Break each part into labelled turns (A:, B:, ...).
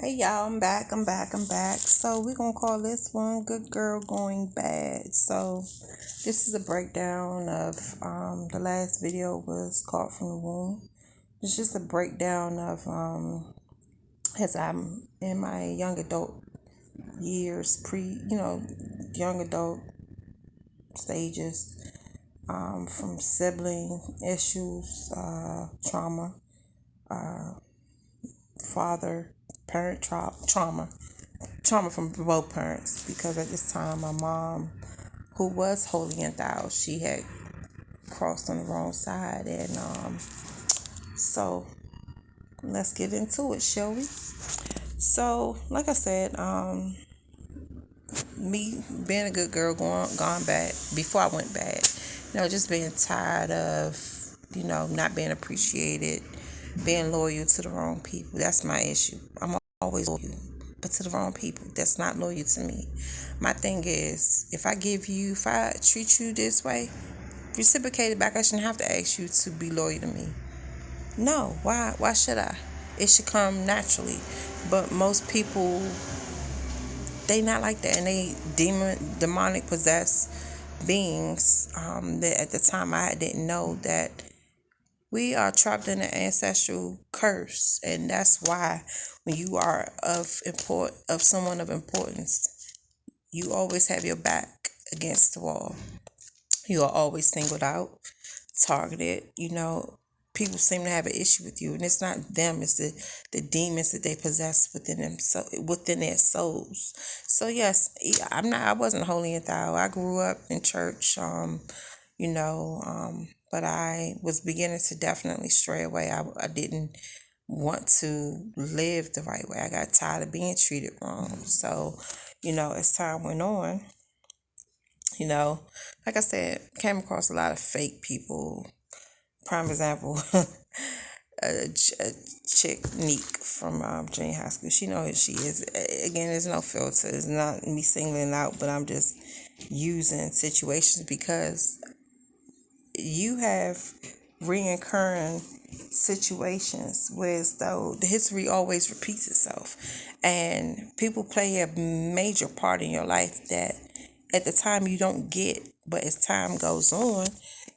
A: Hey y'all, I'm back. So we're gonna call this one Good Girl Going Bad. So this is a breakdown of the last video was caught from the womb. It's just a breakdown of as I'm in my young adult years, young adult stages, from sibling issues, trauma, father, parent trauma from both parents, because at this time my mom, who was holy and thou, she had crossed on the wrong side. And so let's get into it, shall we? So like I said, me being a good girl gone bad before I went bad, just being tired of not being appreciated, being loyal to the wrong people. That's my issue. I'm always loyal, but to the wrong people that's not loyal to me. My thing is, if I treat you this way, reciprocate it back. I shouldn't have to ask you to be loyal to me. No, why should I? It should come naturally. But most people, they not like that, and they demonic possessed beings. That at the time I didn't know that we are trapped in an ancestral curse, and that's why when you are of someone of importance, you always have your back against the wall. You are always singled out, targeted. People seem to have an issue with you, and it's not them; it's the demons that they possess within them, so within their souls. So yes, I wasn't holy and thou. I grew up in church, but I was beginning to definitely stray away. I didn't want to live the right way. I got tired of being treated wrong. So, as time went on, you know, like I said, came across a lot of fake people. Prime example, a chick, Neek, from junior high school. She know who she is. Again, there's no filter. It's not me singling out, but I'm just using situations because you have reoccurring situations where as though the history always repeats itself, and people play a major part in your life that at the time you don't get, but as time goes on,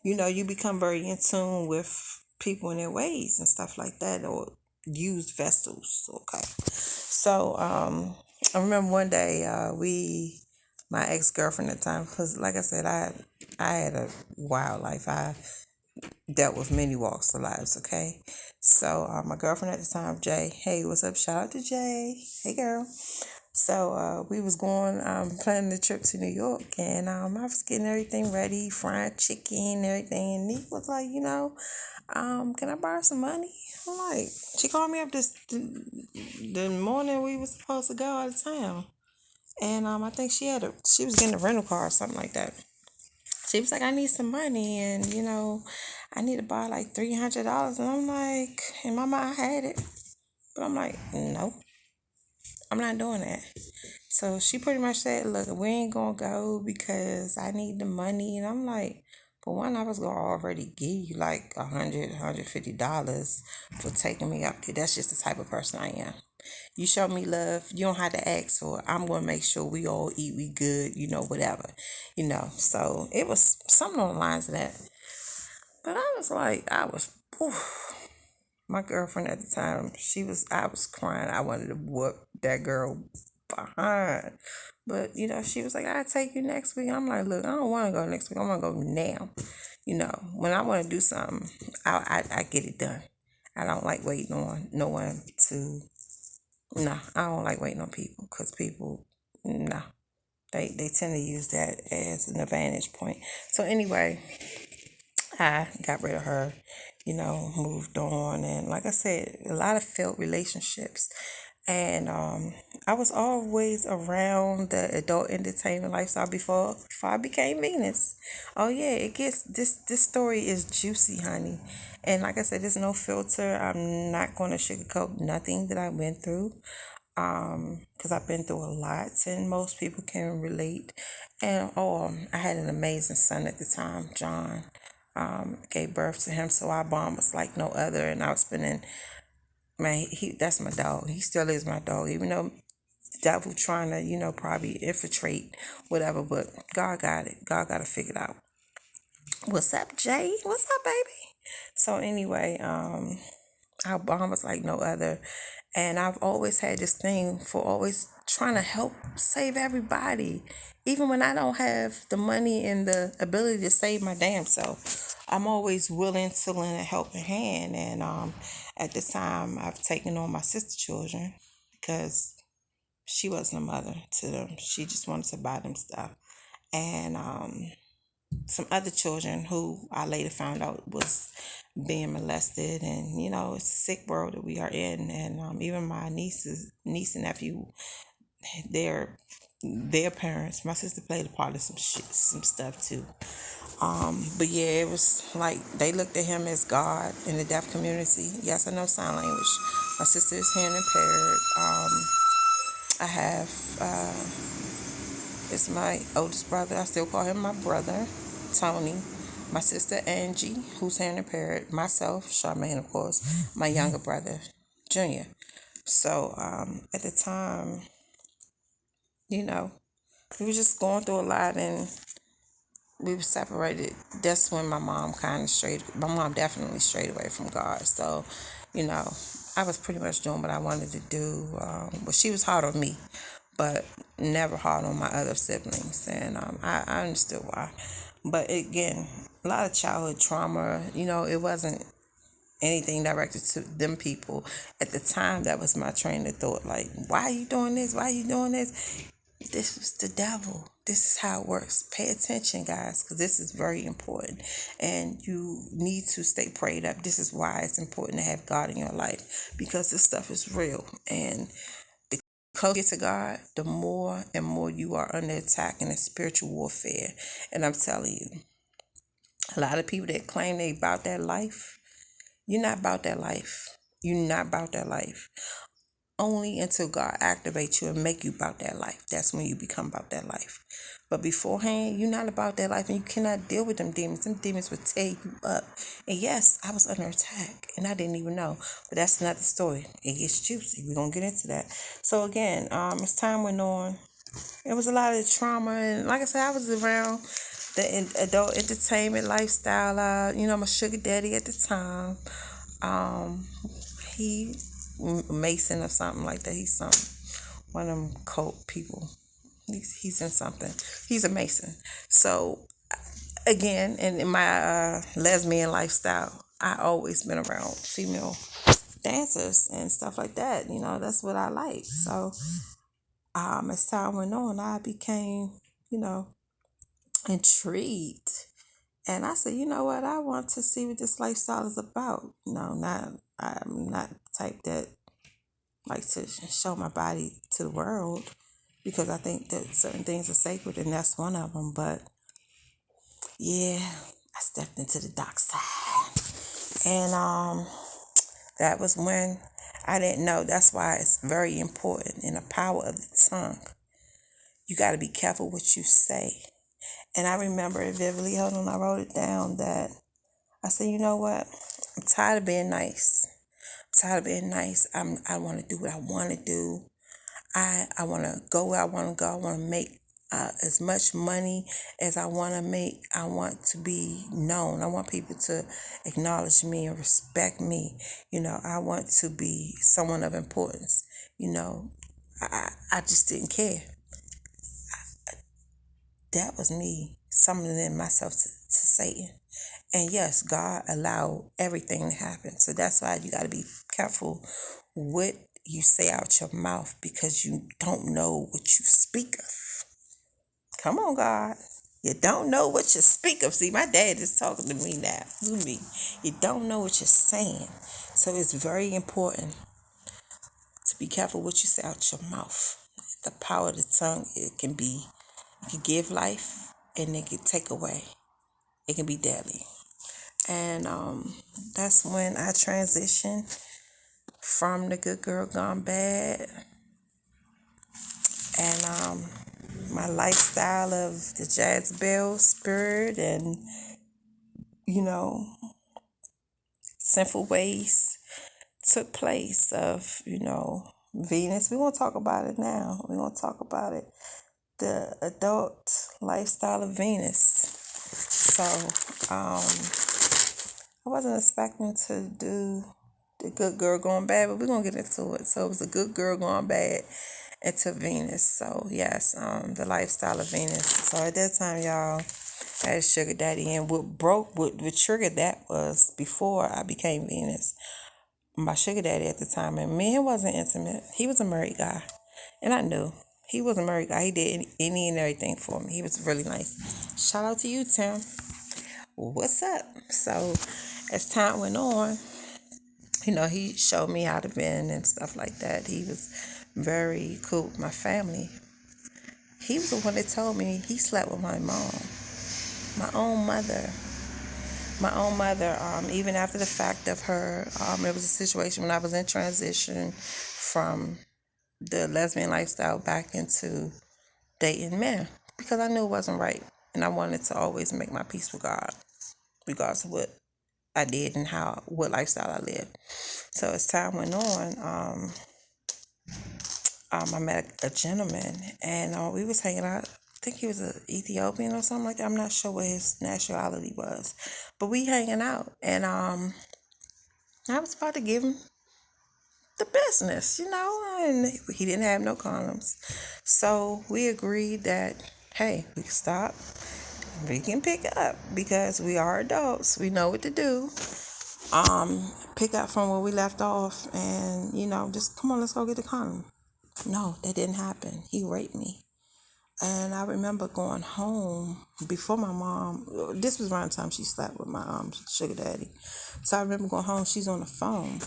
A: you become very in tune with people and their ways and stuff like that, or used vessels. Okay, so I remember one day, my ex-girlfriend at the time, because like I said, I had a wild life. I dealt with many walks of lives. Okay, so my girlfriend at the time, Jay. Hey, what's up? Shout out to Jay. Hey, girl. So we was going planning the trip to New York, and I was getting everything ready, frying chicken, everything. And Nick was like, can I borrow some money? I'm like, she called me up the morning we was supposed to go out of town, and I think she was getting a rental car or something like that. She was like, I need some money, and I need to buy like $300. And I'm like, in my mind, I had it, but I'm like, no, I'm not doing that. So she pretty much said, look, we ain't gonna go because I need the money. And I'm like, for one, I was gonna already give you like $150 for taking me up there. That's just the type of person I am. You show me love, you don't have to ask for it. I'm gonna make sure we all eat, we good, whatever. So it was something on the lines of that. But I was like, oof. My girlfriend at the time, I was crying. I wanted to whoop that girl behind. But, she was like, I'll take you next week. I'm like, look, I don't want to go next week. I want to go now. When I want to do something, I get it done. I don't like waiting on no one to, nah, I don't like waiting on people, because people, nah, they tend to use that as an advantage point. So anyway, I got rid of her, moved on. And like I said, a lot of failed relationships. And I was always around the adult entertainment lifestyle before I became Venus. Oh yeah, this story is juicy, honey. And like I said, there's no filter. I'm not going to sugarcoat nothing that I went through, because I've been through a lot, and most people can relate. And I had an amazing son at the time, John. Gave birth to him, so our bond was like no other, and I was spending Man, that's my dog. He still is my dog, even though the devil trying to, probably infiltrate whatever. But God got it. God got to figure it out. What's up, Jay? What's up, baby? So anyway, our bond was like no other. And I've always had this thing for always trying to help save everybody. Even when I don't have the money and the ability to save my damn self, I'm always willing to lend a helping hand. And at the time, I've taken on my sister children because she wasn't a mother to them. She just wanted to buy them stuff. And some other children who I later found out was being molested, and it's a sick world that we are in. And even my niece and nephew, their parents, my sister played a part of some stuff too. But yeah, it was like they looked at him as God in the deaf community. Yes, I know sign language. My sister is hearing impaired. I have it's my oldest brother. I still call him my brother, Tony. My sister Angie, who's hearing impaired. Myself, Charmaine, of course. My younger brother, Junior. So at the time, we were just going through a lot, and we were separated. That's when my mom my mom definitely strayed away from God. So, I was pretty much doing what I wanted to do. But she was hard on me, but never hard on my other siblings. And I understood why. But again, a lot of childhood trauma, it wasn't anything directed to them people. At the time, that was my train of thought. Like, why are you doing this? Why are you doing this? This was the devil. This is how it works. Pay attention, guys, because this is very important. And you need to stay prayed up. This is why it's important to have God in your life, because this stuff is real. And the closer you get to God, the more and more you are under attack in a spiritual warfare. And I'm telling you, a lot of people that claim they about that life, you're not about that life. You're not about that life. Only until God activates you and make you about that life. That's when you become about that life. But beforehand, you're not about that life, and you cannot deal with them demons. Them demons will tear you up. And yes, I was under attack, and I didn't even know. But that's another story. It gets juicy. We're going to get into that. So again, as time went on, it was a lot of trauma. And like I said, I was around the adult entertainment lifestyle. My sugar daddy at the time. He Mason or something like that. He's one of them cult people. He's in something. He's a Mason. So again, in my lesbian lifestyle, I always been around female dancers and stuff like that. That's what I like. So as time went on, I became, intrigued. And I said, you know what? I want to see what this lifestyle is about. I'm not the type that like to show my body to the world, because I think that certain things are sacred, and that's one of them. But yeah, I stepped into the dark side, and that was when I didn't know. That's why it's very important in the power of the tongue. You got to be careful what you say. And I remember it vividly. Hold on, I wrote it down. That I said, you know what? I'm tired of being nice. I want to do what I want to do. I want to go where I want to go. I want to make as much money as I want to make. I want to be known. I want people to acknowledge me and respect me. I want to be someone of importance. I just didn't care. That was me summoning myself to Satan. And yes, God allowed everything to happen. So that's why you got to be careful what you say out your mouth, because you don't know what you speak of. Come on, God. You don't know what you speak of. See, my dad is talking to me now. To me. You don't know what you're saying. So it's very important to be careful what you say out your mouth. The power of the tongue, it can give life, and it can take away. It can be deadly. And that's when I transitioned from the good girl gone bad, and my lifestyle of the jazz bell spirit, and sinful ways, took place of, Venus. We won't talk about it now. We won't talk about it. The adult lifestyle of Venus. So, I wasn't expecting to do the good girl going bad, but we're gonna get into it. So it was a good girl going bad into Venus. So yes, the lifestyle of Venus. So at that time, y'all, I had a sugar daddy, and what triggered that was before I became Venus. My sugar daddy at the time, and me, it wasn't intimate. He was a married guy, and I knew he was a married guy. He did any and everything for me. He was really nice. Shout out to you, Tim. What's up? So as time went on, he showed me how to vent and stuff like that. He was very cool with my family. He was the one that told me he slept with my mom, my own mother. My own mother, even after the fact of her, it was a situation when I was in transition from the lesbian lifestyle back into dating men, because I knew it wasn't right. And I wanted to always make my peace with God, regardless of what I did and what lifestyle I lived. So as time went on, I met a gentleman, and we was hanging out. I think he was an Ethiopian or something like that. I'm not sure what his nationality was, but we hanging out, and I was about to give him the business, and he didn't have no condoms. So we agreed that, hey, we can stop, we can pick up, because we are adults, we know what to do. Pick up from where we left off, and just come on, let's go get the condom. No, that didn't happen. He raped me. And I remember going home before my mom. This was around the time she slept with my sugar daddy. So I remember going home. She's on the phone,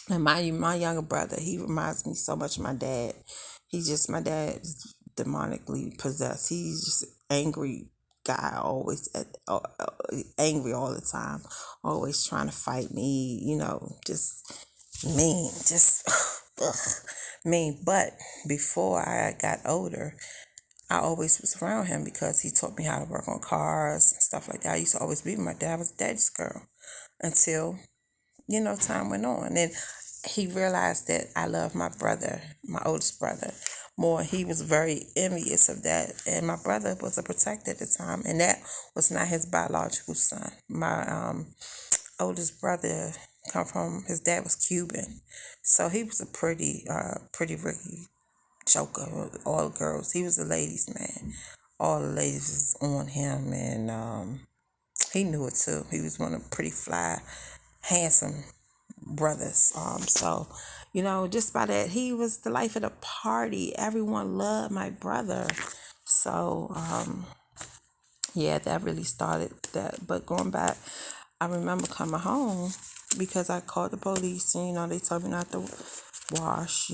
A: and my younger brother. He reminds me so much of my dad. My dad is demonically possessed. He's just angry guy, always angry all the time, always trying to fight me. Just mean, just mean. But before I got older, I always was around him because he taught me how to work on cars and stuff like that. I used to always be with my dad. I was daddy's girl until, time went on. And he realized that I loved my brother, my oldest brother, more. He was very envious of that. And my brother was a protector at the time, and that was not his biological son. My oldest brother his dad was Cuban. So he was a pretty Ricky joker. All the girls. He was a ladies' man. All the ladies was on him, and he knew it too. He was one of the pretty fly, handsome brothers. So, just by that, he was the life of the party. Everyone loved my brother. So, yeah, that really started that. But going back, I remember coming home because I called the police, and they told me not to wash.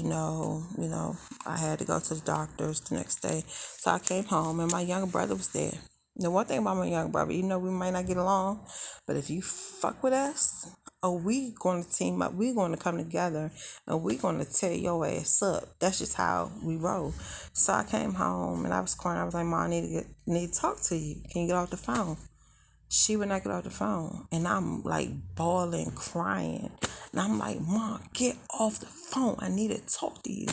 A: I had to go to the doctors the next day. So I came home, and my younger brother was there. The one thing about my younger brother, we might not get along, but if you fuck with us, we going to team up. We going to come together, and we going to tear your ass up. That's just how we roll. So I came home, and I was crying. I was like, Mom, I need to talk to you. Can you get off the phone? She would not get off the phone, and I'm like bawling, crying, and I'm like, Mom, get off the phone. I need to talk to you.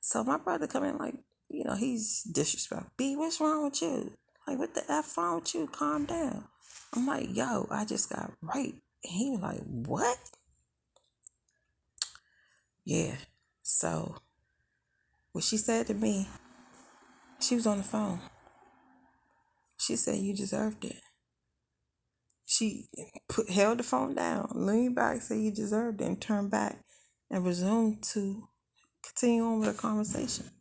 A: So my brother come in like, he's disrespectful. B, what's wrong with you? Like, what the F wrong with you? Calm down. I'm like, yo, I just got raped. And he was like, what? Yeah. So what she said to me, she was on the phone. She said, you deserved it. She held the phone down, leaned back, said you deserved it, and turned back and resumed to continue on with the conversation.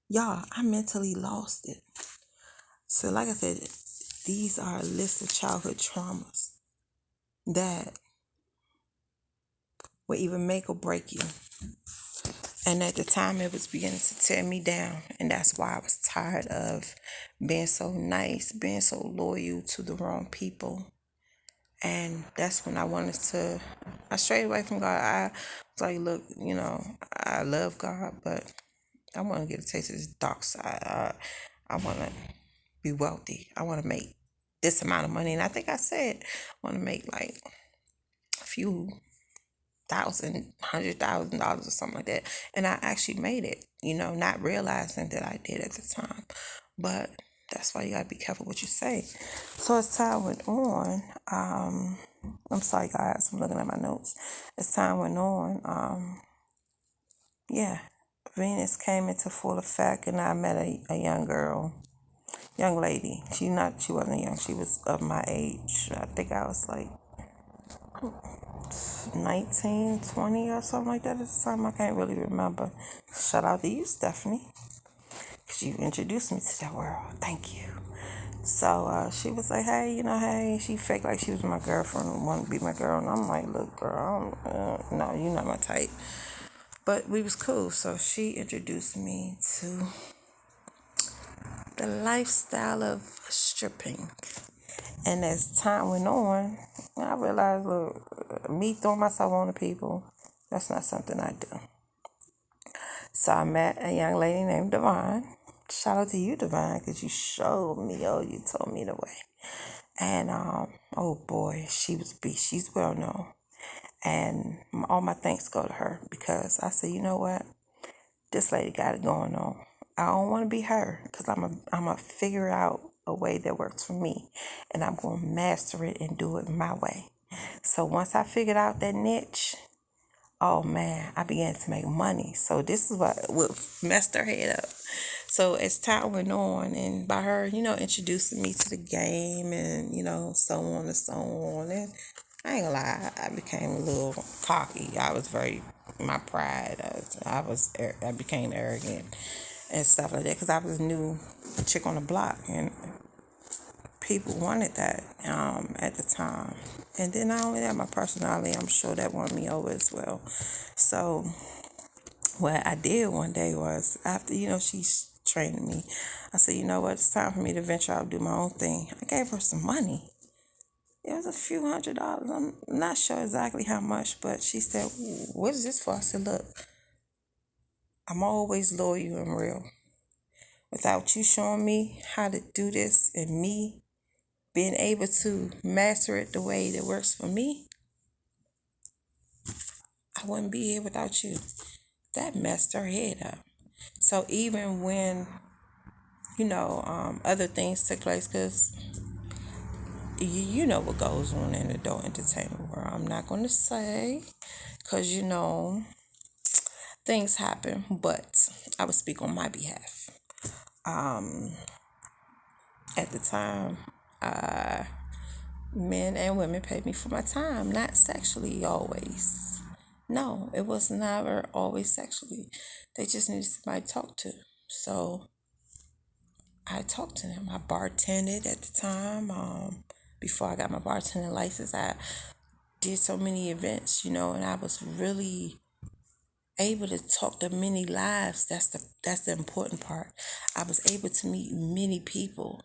A: Y'all, I mentally lost it. So like I said, these are a list of childhood traumas that will either make or break you. And at the time, it was beginning to tear me down. And that's why I was tired of being so nice, being so loyal to the wrong people. And that's when I strayed away from God. I was like, look, I love God, but I want to get a taste of this dark side. I want to be wealthy. I want to make this amount of money. And I think I said I want to make like a few $100,000 or something like that. And I actually made it, not realizing that I did at the time. But that's why you gotta be careful what you say. So as time went on, I'm sorry guys, I'm looking at my notes. As time went on, yeah, Venus came into full effect, and I met a young lady. She wasn't young. She was of my age. I think I was like 19, 20 or something like that at the time. I can't really remember. Shout out to you, Stephanie, because you introduced me to that world. Thank you. So she was like, hey, hey. She faked like she was my girlfriend and wanted to be my girl. And I'm like, look, girl, no, you're not my type. But we was cool. So she introduced me to the lifestyle of stripping. And as time went on, I realized, look, me throwing myself on the people, that's not something I do. So I met a young lady named Divine. Shout out to you, Divine, because you showed me, you told me the way. And, oh boy, she was a beast. She's well known. And all my thanks go to her, because I said, you know what? This lady got it going on. I don't want to be her, because I'm a figure out a way that works for me, and I'm going to master it and do it my way. So once I figured out that niche, oh man, I began to make money. So this is what messed her head up. So as time went on, and by her, introducing me to the game, and so on and so on, and I ain't gonna lie, I became a little cocky. I was my pride. I became arrogant and stuff like that, because I was a new chick on the block, and people wanted that at the time. And then not only that, my personality, I'm sure that won me over as well. So what I did one day was, after she's training me, I said, you know what, it's time for me to venture out and do my own thing. I gave her some money. It was a few $100s. I'm not sure exactly how much, but she said, what is this for? I said, look, I'm always loyal and real. Without you showing me how to do this, and me being able to master it the way that works for me, I wouldn't be here without you. That messed her head up. So even when, other things took place, because you know what goes on in the adult entertainment world. I'm not going to say, because, things happen, but I would speak on my behalf. At the time, men and women paid me for my time, not sexually always. No, it was never always sexually. They just needed somebody to talk to. So I talked to them. I bartended at the time. Before I got my bartending license, I did so many events, and I was really able to talk to many lives. That's the important part. I was able to meet many people,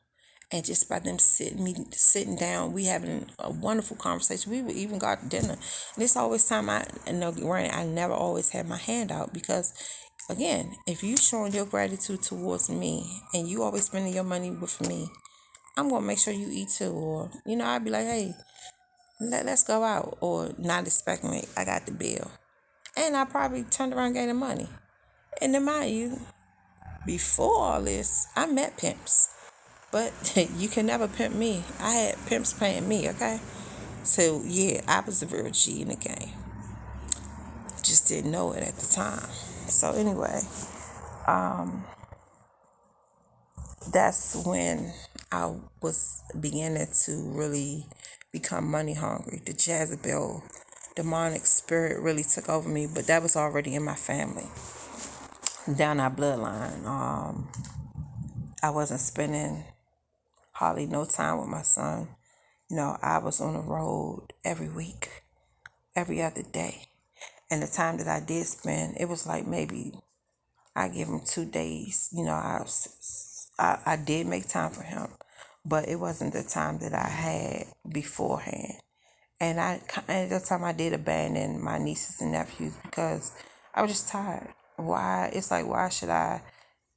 A: and just by them sitting down, we having a wonderful conversation. We would even go out to dinner. And it's always time granted, I never always had my hand out, because again, if you showing your gratitude towards me and you always spending your money with me, I'm gonna make sure you eat too. Or I'd be like, hey, let's go out, or not expecting it. I got the bill. And I probably turned around and gave them money. And then mind you, before all this, I met pimps. But you can never pimp me. I had pimps paying me, okay? So yeah, I was the real G in the game. Just didn't know it at the time. So anyway, that's when I was beginning to really become money hungry. The Jezebel demonic spirit really took over me, but that was already in my family, down our bloodline. I wasn't spending hardly no time with my son. I was on the road every week, every other day. And the time that I did spend, it was like maybe I give him 2 days. I did make time for him, but it wasn't the time that I had beforehand. And at that time I did abandon my nieces and nephews, because I was just tired. Why should I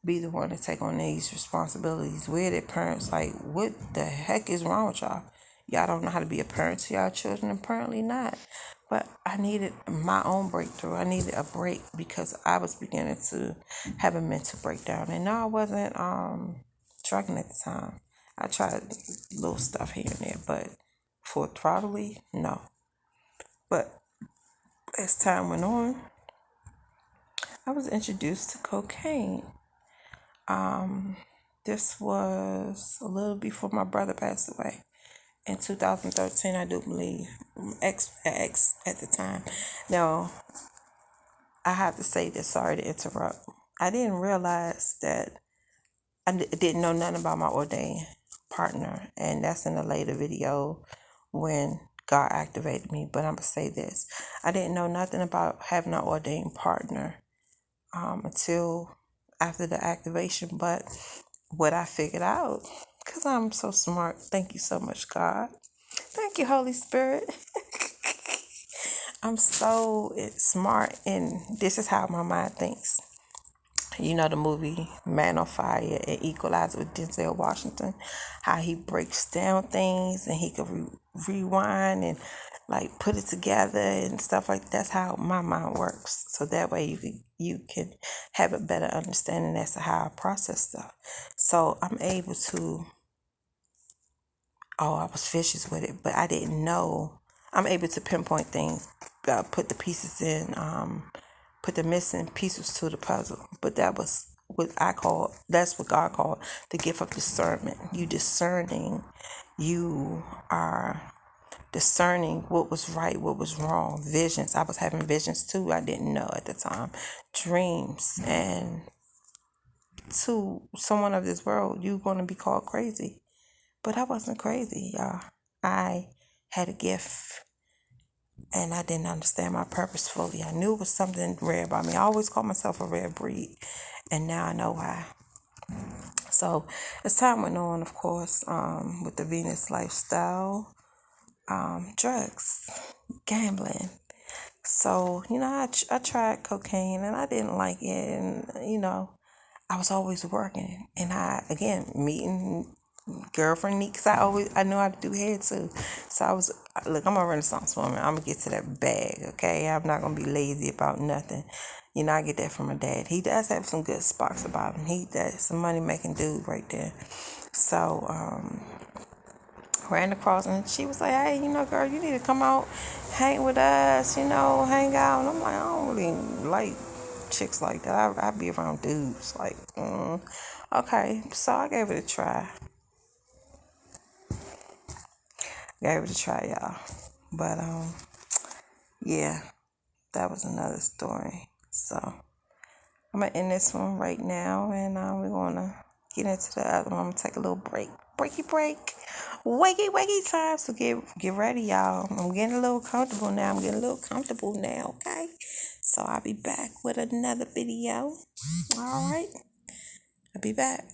A: be the one to take on these responsibilities? We're their parents. Like, what the heck is wrong with y'all? y'all don't know how to be a parent to y'all children. Apparently not. But I needed my own breakthrough. I needed a break because I was beginning to have a mental breakdown. And no, I wasn't drugging at the time. I tried little stuff here and there, but full throttledly, no. But as time went on, I was introduced to cocaine. This was a little before my brother passed away in 2013, I do believe. Ex at the time. Now, I have to say this, sorry to interrupt. I didn't realize that didn't know nothing about my ordained partner, and that's in a later video when God activated me. But I'm going to say this. I didn't know nothing about having an ordained partner until after the activation. But what I figured out, because I'm so smart, thank you so much, God. Thank you, Holy Spirit. I'm so smart, and this is how my mind thinks. You know the movie Man on Fire and Equalizer with Denzel Washington, how he breaks down things and he could rewind and like put it together and stuff like that. That's how my mind works. So that way you can have a better understanding as to how I process stuff. So I'm able to. Oh, I was vicious with it, but I didn't know. I'm able to pinpoint things, put the pieces in, put the missing pieces to the puzzle. But that was that's what God called the gift of discernment. You are discerning what was right, what was wrong. Visions. I was having visions too. I didn't know at the time. Dreams. And to someone of this world, you're going to be called crazy. But I wasn't crazy, y'all. I had a gift, and I didn't understand my purpose fully. I knew it was something rare about me. I always called myself a rare breed, and now I know why. So as time went on, of course, with the VENUSS lifestyle, drugs, gambling. So, I tried cocaine, and I didn't like it, and, I was always working, and again, meeting girlfriend need, because I knew how to do hair too. So I'm a Renaissance woman. I'm gonna get to that bag, okay? I'm not gonna be lazy about nothing. I get that from my dad. He does have some good spots about him. That's some money making dude right there. So ran across, and she was like, hey, girl, you need to come out, hang with us, hang out. And I'm like, I don't really like chicks like that. I be around dudes like, okay. So I gave it a try. Y'all. But yeah, that was another story. So I'm gonna end this one right now, and we're gonna get into the other one. I'm gonna take a little break, wakey time. So get ready, y'all. I'm getting a little comfortable now. Okay. So I'll be back with another video. All right, I'll be back.